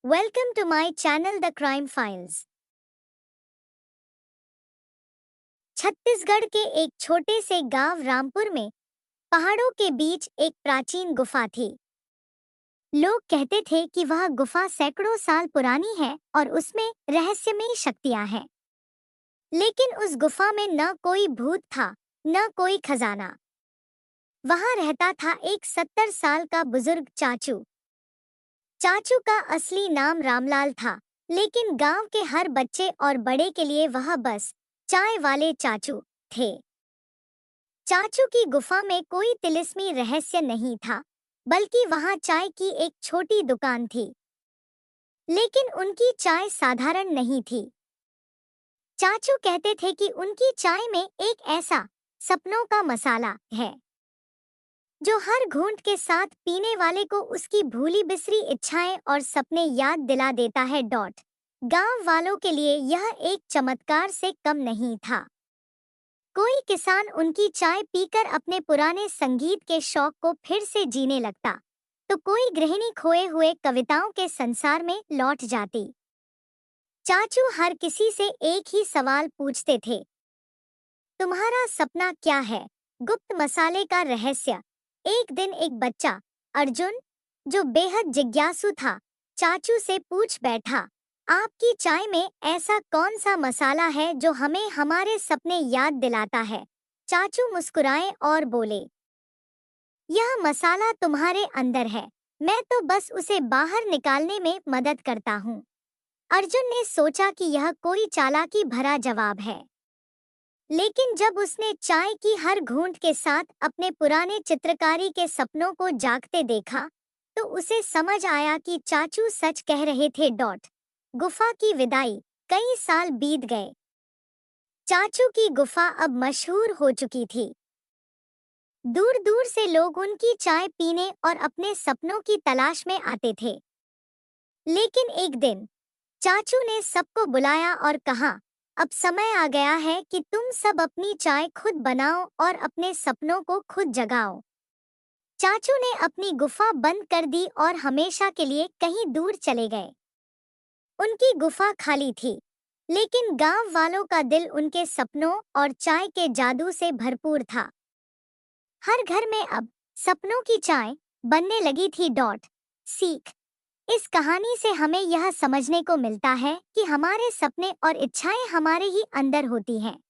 Welcome to my channel The Crime Files। Chhattisgarh के एक छोटे से गांव रामपुर में पहाड़ों के बीच एक प्राचीन गुफा थी। लोग कहते थे कि वह गुफा सैकड़ों साल पुरानी है और उसमें रहस्यमयी शक्तियां हैं। लेकिन उस गुफा में न कोई भूत था, न कोई खजाना। वहां रहता था एक 70 साल का बुजुर्ग चाचू। चाचू का असली नाम रामलाल था, लेकिन गांव के हर बच्चे और बड़े के लिए वह बस चाय वाले चाचू थे। चाचू की गुफा में कोई तिलिस्मी रहस्य नहीं था, बल्कि वहां चाय की एक छोटी दुकान थी। लेकिन उनकी चाय साधारण नहीं थी। चाचू कहते थे कि उनकी चाय में एक ऐसा सपनों का मसाला है जो हर घूंट के साथ पीने वाले को उसकी भूली बिसरी इच्छाएं और सपने याद दिला देता है। गांव वालों के लिए यह एक चमत्कार से कम नहीं था। कोई किसान उनकी चाय पीकर अपने पुराने संगीत के शौक को फिर से जीने लगता, तो कोई गृहिणी खोए हुए कविताओं के संसार में लौट जाती। चाचू हर किसी से एक ही सवाल पूछते थे, तुम्हारा सपना क्या है? गुप्त मसाले का रहस्य। एक दिन एक बच्चा, अर्जुन, जो बेहद जिज्ञासु था, चाचू से पूछ बैठा, आपकी चाय में ऐसा कौन सा मसाला है जो हमें हमारे सपने याद दिलाता है? चाचू मुस्कुराए और बोले, यह मसाला तुम्हारे अंदर है, मैं तो बस उसे बाहर निकालने में मदद करता हूँ। अर्जुन ने सोचा कि यह कोई चालाकी भरा जवाब है, लेकिन जब उसने चाय की हर घूंट के साथ अपने पुराने चित्रकारी के सपनों को जागते देखा, तो उसे समझ आया कि चाचू सच कह रहे थे। गुफा की विदाई। कई साल बीत गए। चाचू की गुफा अब मशहूर हो चुकी थी। दूर दूर से लोग उनकी चाय पीने और अपने सपनों की तलाश में आते थे। लेकिन एक दिन चाचू ने सबको बुलाया और कहा, अब समय आ गया है कि तुम सब अपनी चाय खुद बनाओ और अपने सपनों को खुद जगाओ। चाचू ने अपनी गुफा बंद कर दी और हमेशा के लिए कहीं दूर चले गए। उनकी गुफा खाली थी, लेकिन गांव वालों का दिल उनके सपनों और चाय के जादू से भरपूर था। हर घर में अब सपनों की चाय बनने लगी थी। सीख। इस कहानी से हमें यह समझने को मिलता है कि हमारे सपने और इच्छाएं हमारे ही अंदर होती हैं।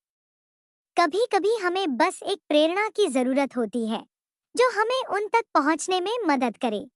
कभी कभी हमें बस एक प्रेरणा की जरूरत होती है, जो हमें उन तक पहुंचने में मदद करे।